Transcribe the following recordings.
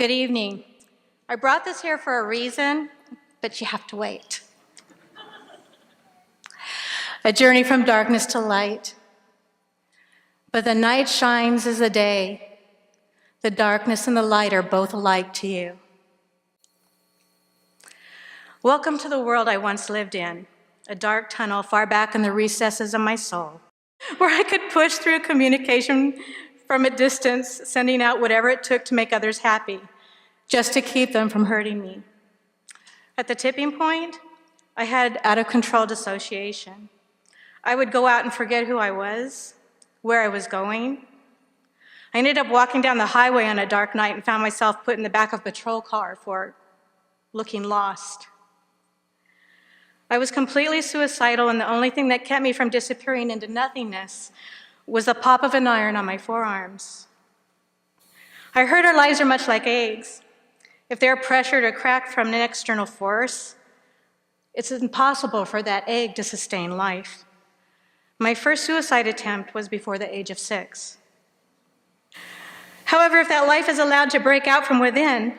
Good evening. I brought this here for a reason, but you have to wait. A journey from darkness to light. But the night shines as the day. The darkness and the light are both alike to you. Welcome to the world I once lived in, a dark tunnel far back in the recesses of my soul, where I could push through communication from a distance, sending out whatever it took to make others happy, just to keep them from hurting me. At the tipping point, I had out-of-control dissociation. I would go out and forget who I was, where I was going. I ended up walking down the highway on a dark night and found myself put in the back of a patrol car for looking lost. I was completely suicidal, and the only thing that kept me from disappearing into nothingness was the pop of an iron on my forearms. I heard our lives are much like eggs. If they're pressured or cracked from an external force, it's impossible for that egg to sustain life. My first suicide attempt was before the age of 6. However, if that life is allowed to break out from within,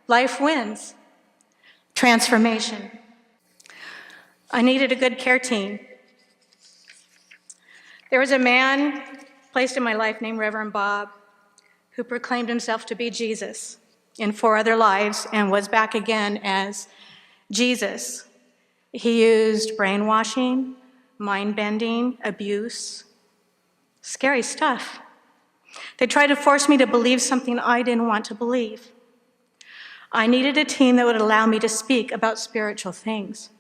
life wins. Transformation. I needed a good care team. There was a man placed in my life named Reverend Bob, who proclaimed himself to be Jesus in 4 other lives and was back again as Jesus. He used brainwashing, mind-bending, abuse, scary stuff. They tried to force me to believe something I didn't want to believe. I needed a team that would allow me to speak about spiritual things.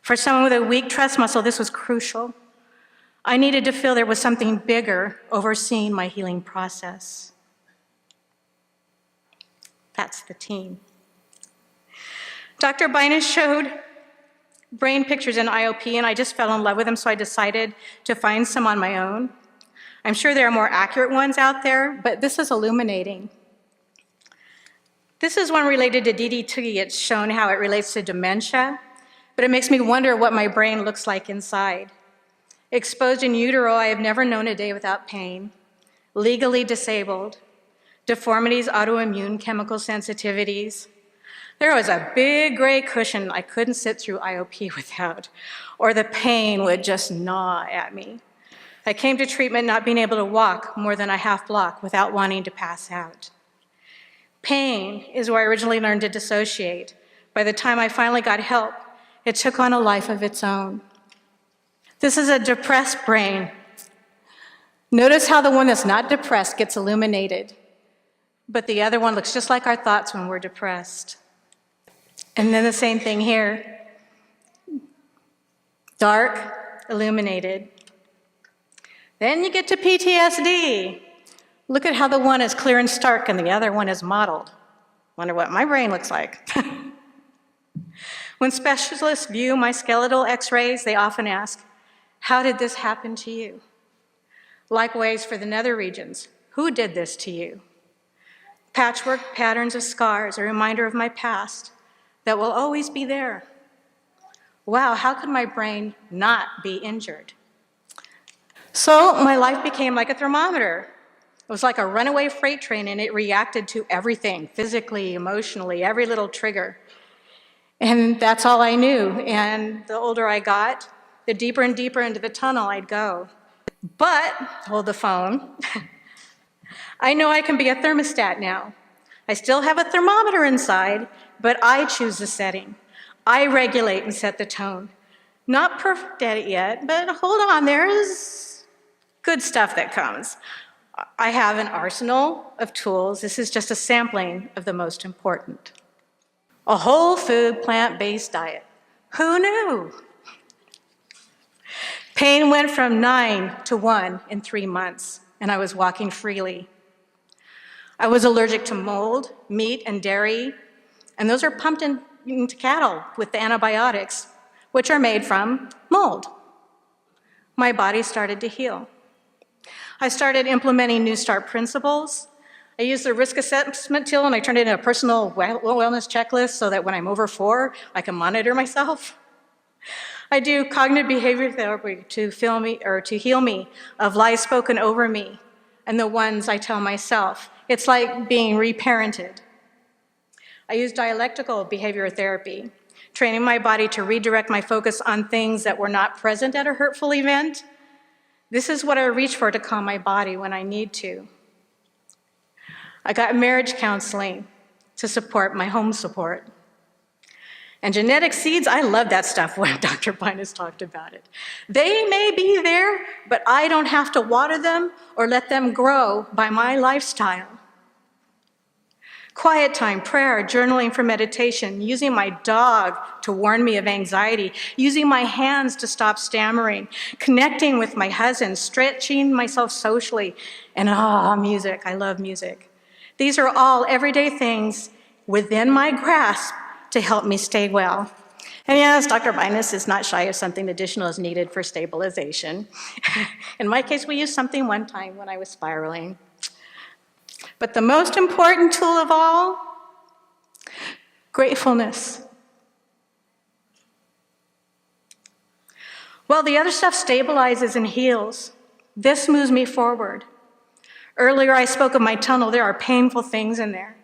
For someone with a weak trust muscle, this was crucial. I needed to feel there was something bigger overseeing my healing process. That's the team. Dr. Binus showed brain pictures in IOP, and I just fell in love with them, so I decided to find some on my own. I'm sure there are more accurate ones out there, but this is illuminating. This is one related to DDT. It's shown how it relates to dementia, but it makes me wonder what my brain looks like inside. Exposed in utero, I have never known a day without pain. Legally disabled. Deformities, autoimmune, chemical sensitivities. There was a big gray cushion I couldn't sit through IOP without, or the pain would just gnaw at me. I came to treatment not being able to walk more than a half block without wanting to pass out. Pain is where I originally learned to dissociate. By the time I finally got help, it took on a life of its own. This is a depressed brain. Notice how the one that's not depressed gets illuminated, but the other one looks just like our thoughts when we're depressed. And then the same thing here. Dark, illuminated. Then you get to PTSD. Look at how the one is clear and stark and the other one is mottled. Wonder what my brain looks like. When specialists view my skeletal x-rays, they often ask, how did this happen to you? Likewise for the nether regions, who did this to you? Patchwork patterns of scars, a reminder of my past that will always be there. Wow, how could my brain not be injured? So my life became like a thermometer. It was like a runaway freight train, and it reacted to everything, physically, emotionally, every little trigger. And that's all I knew. And the older I got, the deeper and deeper into the tunnel I'd go. But, hold the phone, I know I can be a thermostat now. I still have a thermometer inside, but I choose the setting. I regulate and set the tone. Not perfect at it yet, but hold on, there is good stuff that comes. I have an arsenal of tools. This is just a sampling of the most important. A whole food, plant-based diet. Who knew? Pain went from 9 to 1 in 3 months, and I was walking freely. I was allergic to mold, meat, and dairy, and those are pumped into cattle with the antibiotics, which are made from mold. My body started to heal. I started implementing New Start principles. I used the risk assessment tool, and I turned it into a personal wellness checklist so that when I'm over 4, I can monitor myself. I do cognitive behavior therapy to heal me of lies spoken over me and the ones I tell myself. It's like being reparented. I used dialectical behavior therapy, training my body to redirect my focus on things that were not present at a hurtful event. This is what I reach for to calm my body when I need to. I got marriage counseling to support my home support. And genetic seeds, I love that stuff when Dr. Binus talked about it. They may be there, but I don't have to water them or let them grow by my lifestyle. Quiet time, prayer, journaling for meditation, using my dog to warn me of anxiety, using my hands to stop stammering, connecting with my husband, stretching myself socially, and music, I love music. These are all everyday things within my grasp to help me stay well. And yes, Dr. Binus is not shy if something additional is needed for stabilization. In my case, we used something one time when I was spiraling. But the most important tool of all, gratefulness. While the other stuff stabilizes and heals, this moves me forward. Earlier, I spoke of my tunnel. There are painful things in there.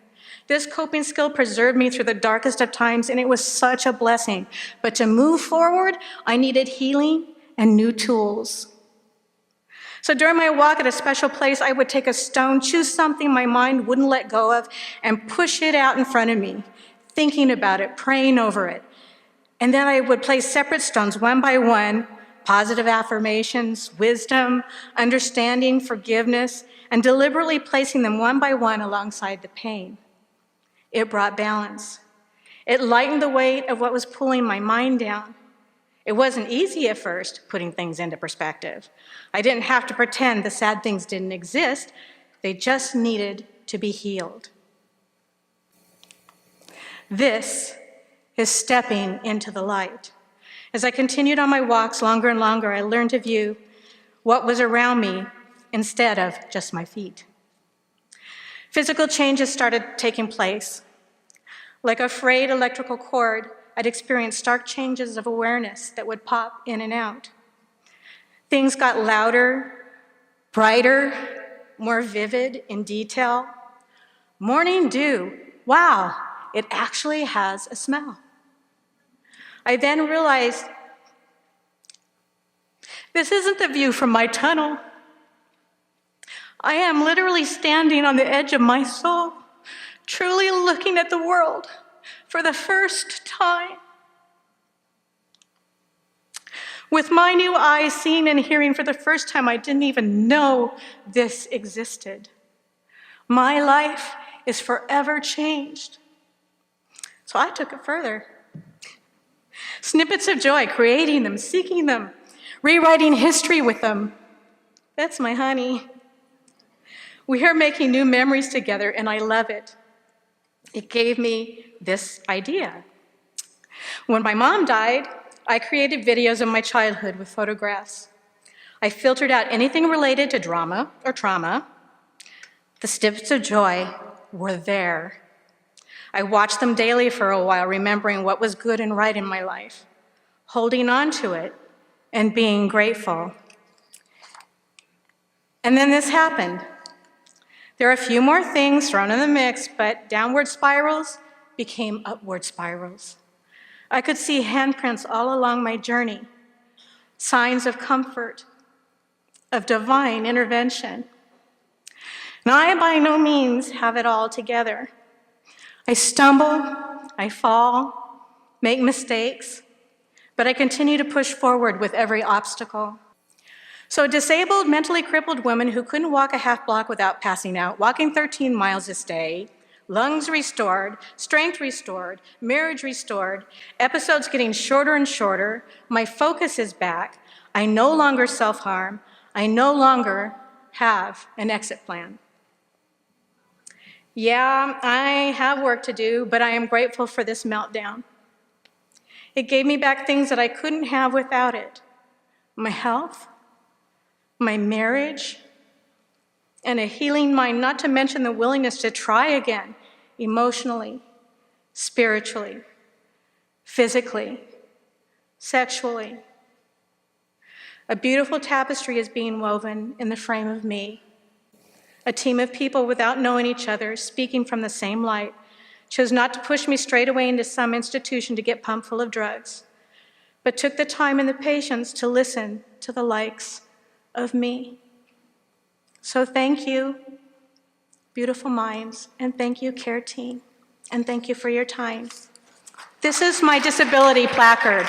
This coping skill preserved me through the darkest of times, and it was such a blessing. But to move forward, I needed healing and new tools. So during my walk at a special place, I would take a stone, choose something my mind wouldn't let go of, and push it out in front of me, thinking about it, praying over it. And then I would place separate stones one by one, positive affirmations, wisdom, understanding, forgiveness, and deliberately placing them one by one alongside the pain. It brought balance. It lightened the weight of what was pulling my mind down. It wasn't easy at first, putting things into perspective. I didn't have to pretend the sad things didn't exist. They just needed to be healed. This is stepping into the light. As I continued on my walks longer and longer, I learned to view what was around me instead of just my feet. Physical changes started taking place. Like a frayed electrical cord, I'd experienced stark changes of awareness that would pop in and out. Things got louder, brighter, more vivid in detail. Morning dew, wow, it actually has a smell. I then realized this isn't the view from my tunnel. I am literally standing on the edge of my soul, truly looking at the world for the first time. With my new eyes, seeing and hearing for the first time, I didn't even know this existed. My life is forever changed. So I took it further. Snippets of joy, creating them, seeking them, rewriting history with them. That's my honey. We are making new memories together, and I love it. It gave me this idea. When my mom died, I created videos of my childhood with photographs. I filtered out anything related to drama or trauma. The snippets of joy were there. I watched them daily for a while, remembering what was good and right in my life, holding on to it, and being grateful. And then this happened. There are a few more things thrown in the mix, but downward spirals became upward spirals. I could see handprints all along my journey, signs of comfort, of divine intervention. Now, I by no means have it all together. I stumble, I fall, make mistakes, but I continue to push forward with every obstacle. So a disabled, mentally crippled woman who couldn't walk a half block without passing out, walking 13 miles a day, lungs restored, strength restored, marriage restored, episodes getting shorter and shorter, my focus is back, I no longer self-harm, I no longer have an exit plan. Yeah, I have work to do, but I am grateful for this meltdown. It gave me back things that I couldn't have without it. My health, my marriage, and a healing mind, not to mention the willingness to try again, emotionally, spiritually, physically, sexually. A beautiful tapestry is being woven in the frame of me. A team of people without knowing each other, speaking from the same light, chose not to push me straight away into some institution to get pumped full of drugs, but took the time and the patience to listen to the likes of me. So thank you, beautiful minds, and thank you, care team, and thank you for your time. This is my disability placard.